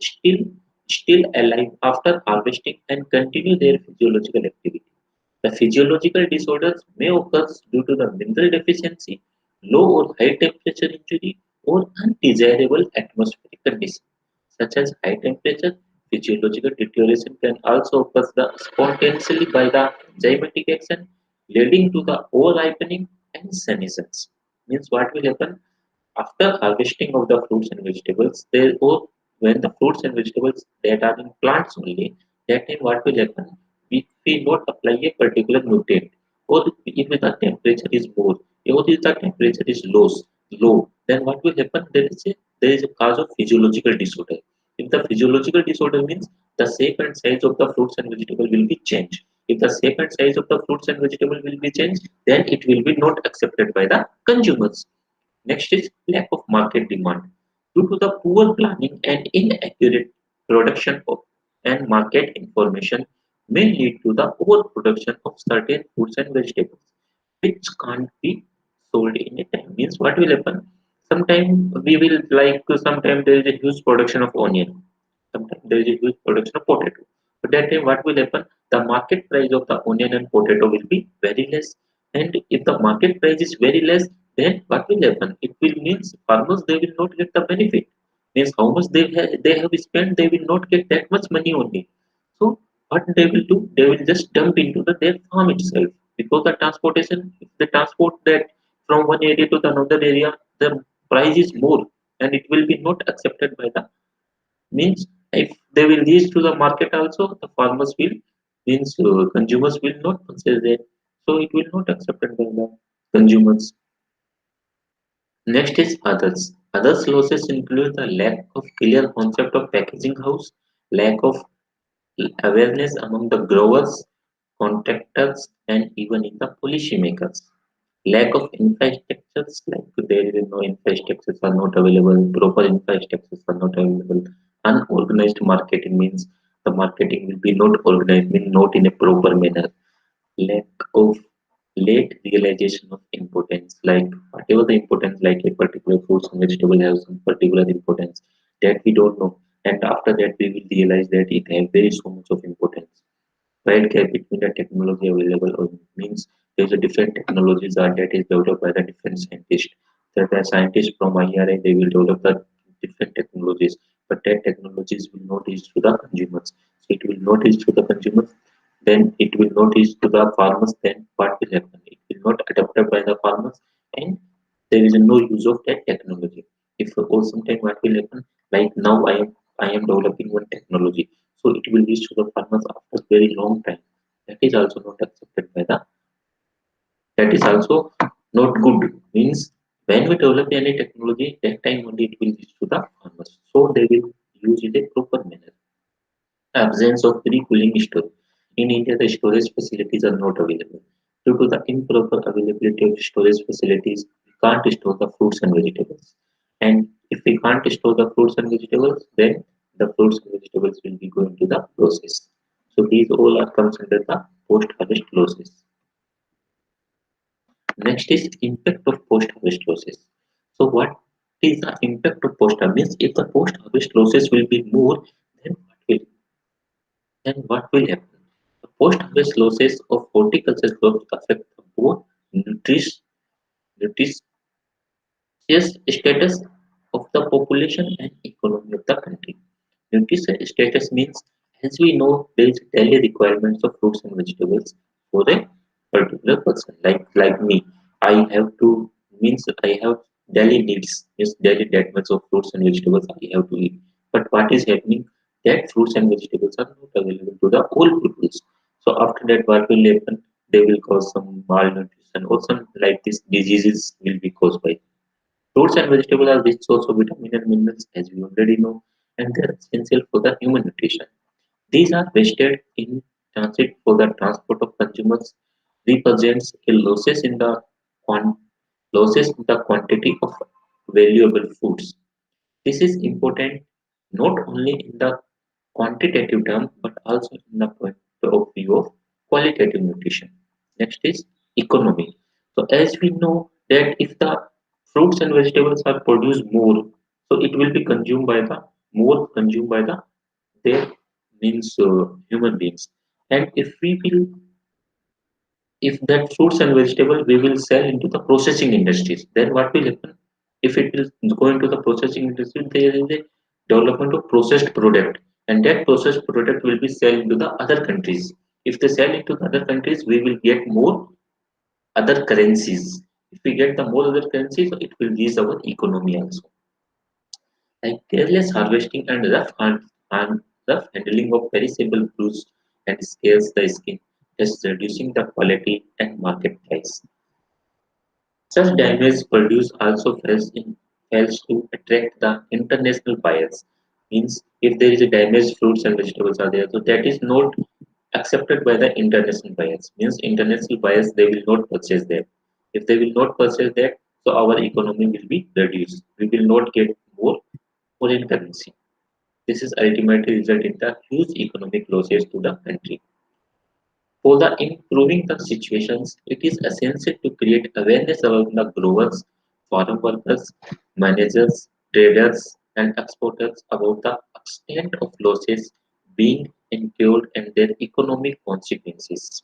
still alive after harvesting and continue their physiological activity. The physiological disorders may occur due to the mineral deficiency, low or high temperature injury, or undesirable atmospheric conditions, such as high temperature. Physiological deterioration can also occur spontaneously by the enzymatic action, leading to the over-ripening and senescence. Means what will happen after harvesting of the fruits and vegetables, or when the fruits and vegetables that are in plants only, that time what will happen? If we not apply a particular nutrient, or if the temperature is more, or if the temperature is low, then what will happen? There is a cause of physiological disorder. If the physiological disorder means the shape and size of the fruits and vegetable will be changed. If the shape and size of the fruits and vegetable will be changed, then it will be not accepted by the consumers. Next is lack of market demand. Due to the poor planning and inaccurate production of and market information may lead to the overproduction of certain fruits and vegetables, which can't be sold in a time. Means what will happen? Sometimes we will like sometimes there is a huge production of onion. Sometimes there is a huge production of potato. But that time what will happen? The market price of the onion and potato will be very less. And if the market price is very less, then what will happen? It will means farmers they will not get the benefit. Means how much they have spent, they will not get that much money only. So what they will do? They will just dump into their farm itself because the transportation, if they transport that from one area to the another area, the price is more and it will be not accepted by the means if they will reach to the market also the farmers will means consumers will not purchase it, so it will not accepted by the consumers. Next is others losses include the lack of clear concept of packaging house, lack of awareness among the growers, contractors, and even in the policymakers. Lack of infrastructures, like there is no infrastructures are not available, proper infrastructures are not available. Unorganized marketing means the marketing will be not organized, means not in a proper manner. Lack of late realization of importance, like whatever the importance, like a particular fruits and vegetable have some particular importance that we don't know, and after that we will realize that it has very so much of importance. Wide gap between the technology available or means there's a different technologies are that is developed by the different scientists. That the scientists from IRA they will develop the different technologies, but that technologies will not reach to the consumers. So it will not reach to the consumers, then it will not reach to the farmers. Then what will happen? It will not adapted by the farmers, and there is no use of that technology. If suppose sometime what will happen? Like now I am developing one technology, so it will reach to the farmers after very long time. That is also not accepted by the. That is also not good. Means when we develop any technology, that time only it will reach to the farmers. So they will use it a proper manner. Absence of pre-cooling storage. In India, the storage facilities are not available. Due to the improper availability of storage facilities, we can't store the fruits and vegetables. And if we can't store the fruits and vegetables, then the fruits and vegetables will be going to the process. So these all are comes under the post-harvest losses. Next is impact of post-harvest losses. So what is the impact of post-harvest? Means if the post-harvest losses will be more, then what will happen? The post-harvest losses of horticulture crops affect both nutritious nutritious status of the population and economy of the country. Nutritious status means, as we know, there is daily requirements of fruits and vegetables for a particular person. Like me, I have to means I have daily needs, means daily that much of fruits and vegetables I have to eat. But what is happening? That fruits and vegetables are not available to the all people. So after that, what will happen? They will cause some malnutrition or some like these diseases will be caused by. Fruits and vegetables are rich source of vitamin and minerals, as we already know, and they are essential for the human nutrition. These are wasted in transit for the transport of consumers, represents a quan- losses in the quantity of valuable foods. This is important not only in the quantitative term but also in the point of view of qualitative nutrition. Next is economy. So as we know that if the fruits and vegetables are produced more, So it will be consumed by the more consumed by the their means human beings. And if that fruits and vegetable we will sell into the processing industries, then what will happen? If it is going to the processing industry, there is a development of processed product, and that processed product will be sold into the other countries. If they sell into the other countries, we will get more other currencies. If we get the more other currencies, it will raise our economy also. Like careless harvesting and rough handling of perishable fruits and scales the skin, thus reducing the quality and market price. Such damaged produce also fails to attract the international buyers. Means if there is a damaged fruits and vegetables are there, so that is not accepted by the international buyers. Means international buyers they will not purchase that. If they will not purchase that, so our economy will be reduced. We will not get more foreign currency. This is ultimately result in the huge economic losses to the country. For the improving the situations, it is essential to create awareness among the growers, farm workers, managers, traders, and exporters about the extent of losses being incurred and their economic consequences.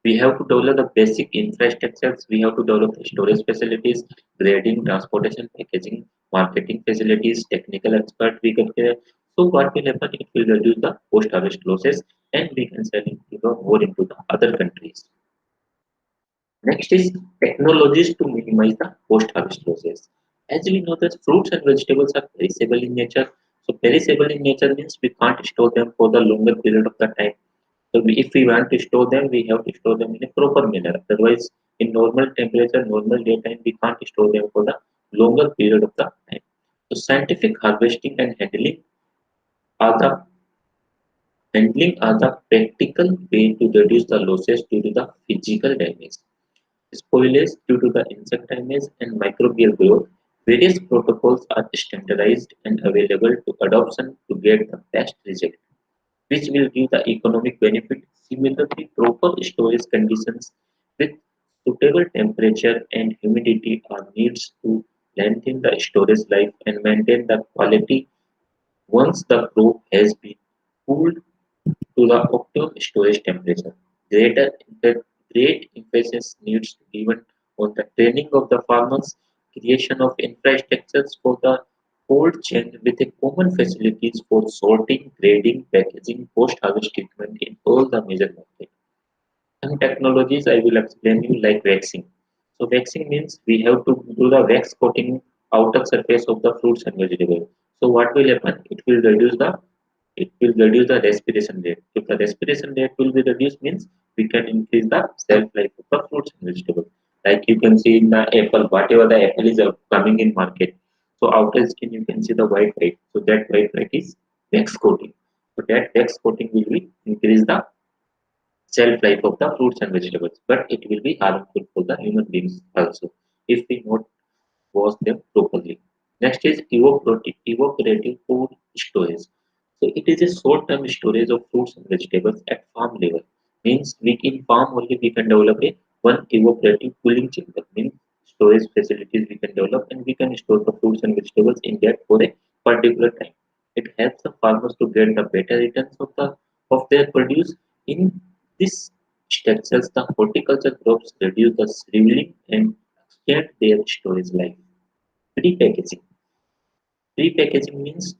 We have to develop the basic infrastructures. We have to develop the storage facilities, grading, transportation, packaging, marketing facilities, technical expert we can get. So what will happen? It will reduce the post-harvest losses, and we can sell it more into the other countries. Next is technologies to minimize the post-harvest losses. As we know that fruits and vegetables are perishable in nature. So perishable in nature means we can't store them for the longer period of the time. So if we want to store them, we have to store them in a proper manner. Otherwise, in normal temperature, normal daytime, we can't store them for the longer period of the time. So scientific harvesting and are the practical way to reduce the losses due to the physical damage. Spoilage due to the insect damage and microbial growth. Various protocols are standardized and available to adoption to get the best result, which will give the economic benefit. Similarly, proper storage conditions with suitable temperature and humidity are needs to lengthen the storage life and maintain the quality once the crop has been cooled to the optimum storage temperature. Great emphasis needs to be given on the training of the farmers, creation of infrastructures for the cold chain with a common facilities for sorting, grading, packaging, post-harvest treatment in all the major markets. Some technologies I will explain you like waxing. So waxing means we have to do the wax coating outer surface of the fruits and vegetables. So what will happen? It will reduce the respiration rate. If the respiration rate will be reduced means we can increase the shelf life of the fruits and vegetables. Like you can see in the apple, whatever the apple is coming in market. So outer skin you can see the white. So that white is wax coating. So that wax coating will be increase the shelf life of the fruits and vegetables, but it will be harmful for the human beings also if we not wash them properly. Next is evaporative food storage. So it is a short-term storage of fruits and vegetables at farm level. Means we in farm only we can develop a one evaporative cooling chamber. Means storage facilities we can develop and we can store the fruits and vegetables in that for a particular time. It helps the farmers to get the better returns of their produce. In this structures, the horticulture crops reduce the shriveling and extend their storage life. Pre-packaging. Pre-packaging means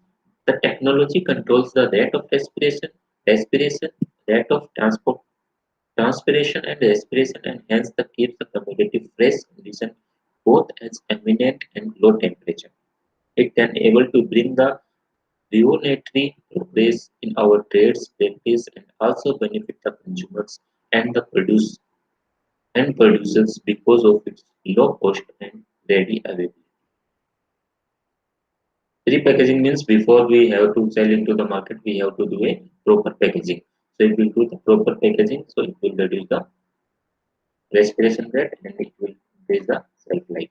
the technology controls the rate of respiration, rate of transpiration and respiration, and hence the keeps the commodity fresh condition both as ambient and low temperature. It can able to bring the revolutionary progress in our trades practice and also benefit the consumers and the producers because of its low cost and ready availability. Pre-packaging means before we have to sell into the market, we have to do a proper packaging. So if we do the proper packaging, so it will reduce the respiration rate and it will increase the shelf life.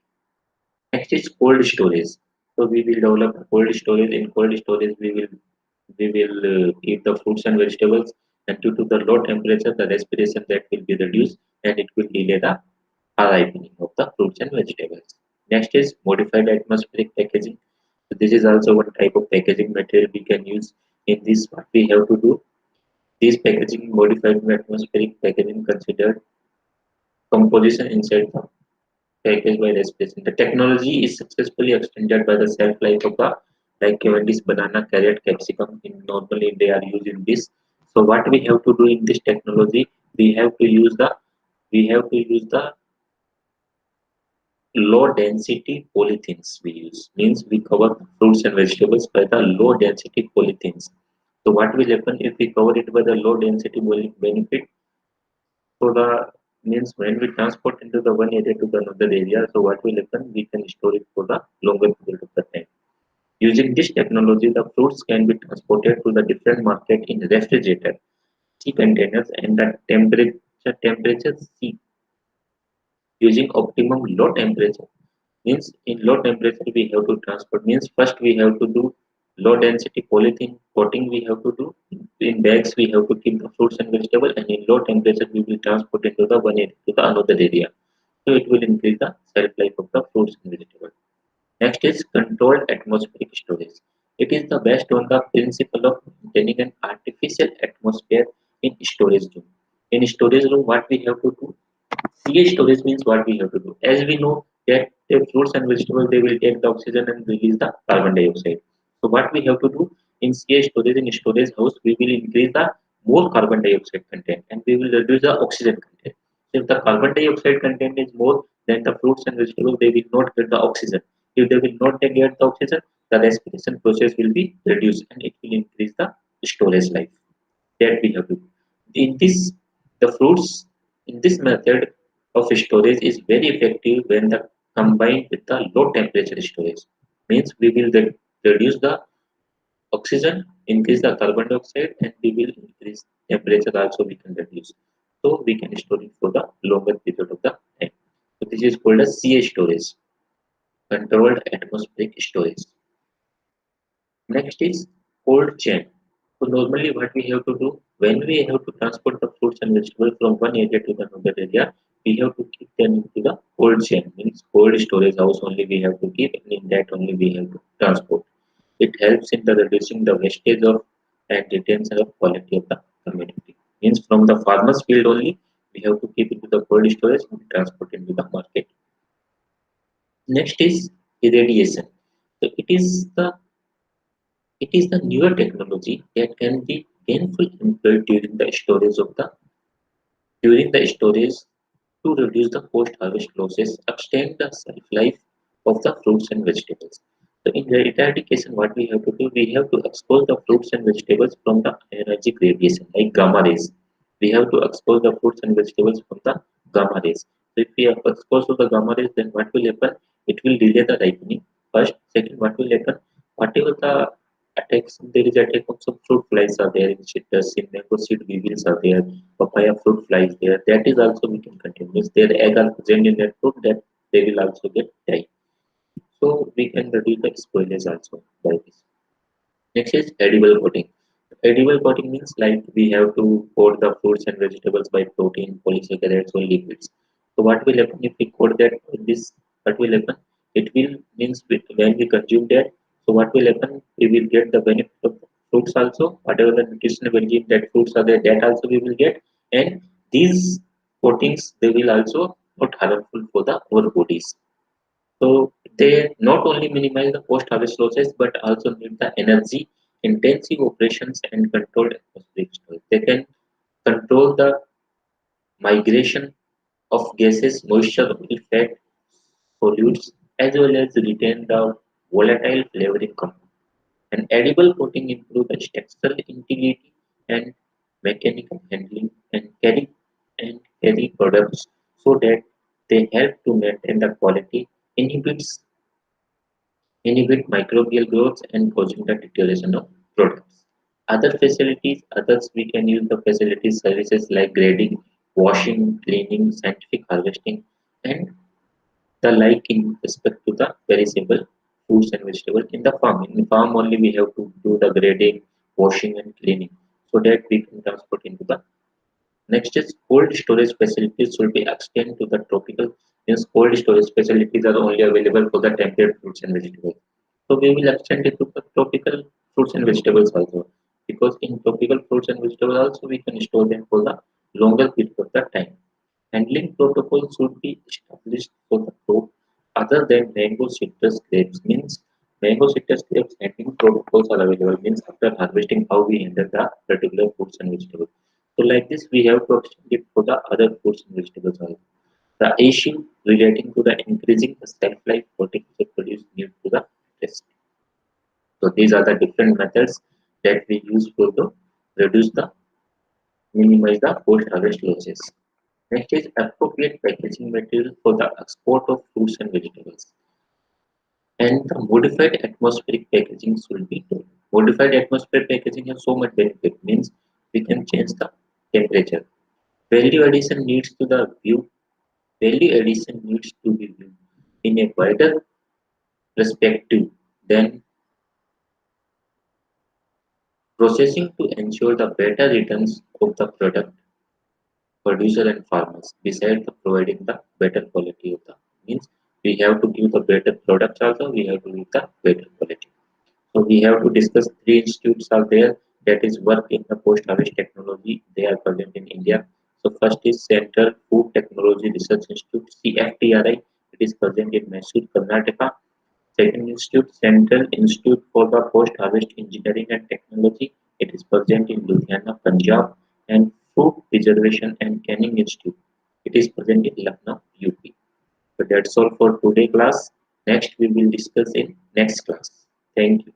Next is cold storage. So we will develop a cold storage. In cold storage, we will eat the fruits and vegetables, and due to the low temperature, the respiration rate will be reduced, and it will delay the ripening of the fruits and vegetables. Next is modified atmospheric packaging. So this is also one type of packaging material we can use in this. What we have to do, this packaging modified in atmospheric packaging considered composition inside the package by respiration. The technology is successfully extended by the shelf life of the like even this banana, carrot, capsicum. In normally they are used in this. So what we have to do in this technology, we have to use the we have to use the low density polythenes we use means we cover fruits and vegetables by the low density polythenes. So what will happen if we cover it by the low density benefit? So the means when we transport into the one area to the another area, so what will happen? We can store it for the longer period of the time. Using this technology, the fruits can be transported to the different market in refrigerated sea containers and the temperature C using optimum low temperature means in low temperature we have to transport means first we have to do low density polythene coating we have to do in bags we have to keep the fruits and vegetable and in low temperature we will transport into the one area to the another area, so it will increase the shelf life of the fruits and vegetables. Next is controlled atmospheric storage. It is the based on the principle of maintaining an artificial atmosphere in storage room. In storage room what we have to do, CA storage means what we have to do. As we know that the fruits and vegetables they will take the oxygen and release the carbon dioxide. So what we have to do in CA storage in storage house we will increase the more carbon dioxide content and we will reduce the oxygen content. So if the carbon dioxide content is more, then the fruits and vegetables they will not get the oxygen. If they will not get the oxygen, the respiration process will be reduced and it will increase the storage life that we have to do. In this, the fruits in this method of storage is very effective when the combined with the low temperature storage. Means we will reduce the oxygen, increase the carbon dioxide, and we will increase temperature also we can reduce. So we can store it for the longer period of the time. So this is called as CA storage, controlled atmospheric storage. Next is cold chain. So normally what we have to do when we have to transport the fruits and vegetables from one area to the another area, we have to keep them into the cold chain. Means cold storage house only we have to keep and in that only we have to transport. It helps in the reducing the wastage of and retention of quality of the community. Means from the farmer's field only we have to keep it to the cold storage and transport into the market. Next is irradiation. So it is the newer technology that can be gainfully employed during the storage to reduce the post-harvest losses, extend the shelf life of the fruits and vegetables. So in the eradication, what we have to do, we have to expose the fruits and vegetables from the energy radiation, like gamma rays. We have to expose the fruits and vegetables from the gamma rays. So if we are exposed to the gamma rays, then what will happen? It will delay the ripening. First, second, what will happen? Whatever the attacks, there is attack of some fruit flies are there in citrus, in mango seed weevils are there, papaya fruit flies there. That is also we can continue. If their egg are present in that fruit, that they will also get die. So we can reduce the spoilage also by this. Next is edible coating. Edible coating means like we have to coat the fruits and vegetables by protein, polysaccharides, or liquids. So what will happen if we coat that in this? What will happen? It will means when we consume that. So what will happen? We will get the benefit of fruits also. Whatever the nutritional value that fruits are there, that also we will get. And these coatings they will also not harmful for the our bodies. So they not only minimize the post-harvest losses but also need the energy intensive operations and controlled atmospheric storage. They can control the migration of gases, moisture, oil, fat, solutes, as well as retain the volatile flavoring compound. An edible coating improves the structural integrity and mechanical handling and carry products so that they help to maintain the quality, inhibit microbial growth and causing the deterioration of products. Others we can use the facilities services like grading, washing, cleaning, scientific harvesting, and the like in respect to the perishable fruits and vegetables in the farm. In the farm only we have to do the grading, washing and cleaning so that we can transport into the next is cold storage facilities should be extended to the tropical means cold storage facilities are only available for the temperate fruits and vegetables. So we will extend it to the tropical fruits and vegetables also. Because in tropical fruits and vegetables also we can store them for the longer period of the time. Handling protocols should be established for the fruit other than mango citrus grapes. Means mango citrus grapes handling protocols are available. Means after harvesting how we handle the particular fruits and vegetables. So like this we have to extend it for the other fruits and vegetables also. The issue relating to the increasing the shelf life horticulture produce due to the test. So these are the different methods that we use for to reduce the minimize the post harvest losses. Next is appropriate packaging material for the export of fruits and vegetables. And the modified atmospheric packaging should be done. Modified atmospheric packaging has so much benefit means we can change the temperature. Value addition needs to the view. Value addition needs to be viewed in a wider perspective than processing to ensure the better returns of the product producer and farmers besides the providing the better quality of the means we have to give the better products also we have to give the better quality. So we have to discuss three institutes are there that is work in the post harvest technology. They are present in India. So first is Central Food Technology Research Institute CFTRI. It is present in Mysore, Karnataka. Second institute, Central Institute for the Post Harvest Engineering and Technology. It is present in Ludhiana, Punjab, and Food Preservation and Canning Institute. It is present in Lucknow, UP. So that's all for today class. Next we will discuss in next class. Thank you.